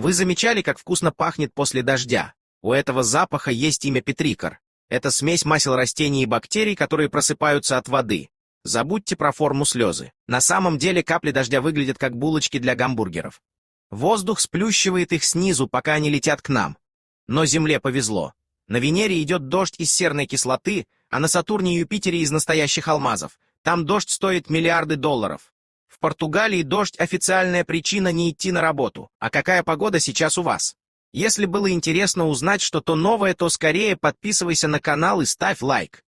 Вы замечали, как вкусно пахнет после дождя? У этого запаха есть имя петрикор. Это смесь масел растений и бактерий, которые просыпаются от воды. Забудьте про форму слезы. На самом деле капли дождя выглядят как булочки для гамбургеров. Воздух сплющивает их снизу, пока они летят к нам. Но Земле повезло. На Венере идет дождь из серной кислоты, а на Сатурне и Юпитере из настоящих алмазов. Там дождь стоит миллиарды долларов. В Португалии дождь — официальная причина не идти на работу. А какая погода сейчас у вас? Если было интересно узнать что-то новое, то скорее подписывайся на канал и ставь лайк.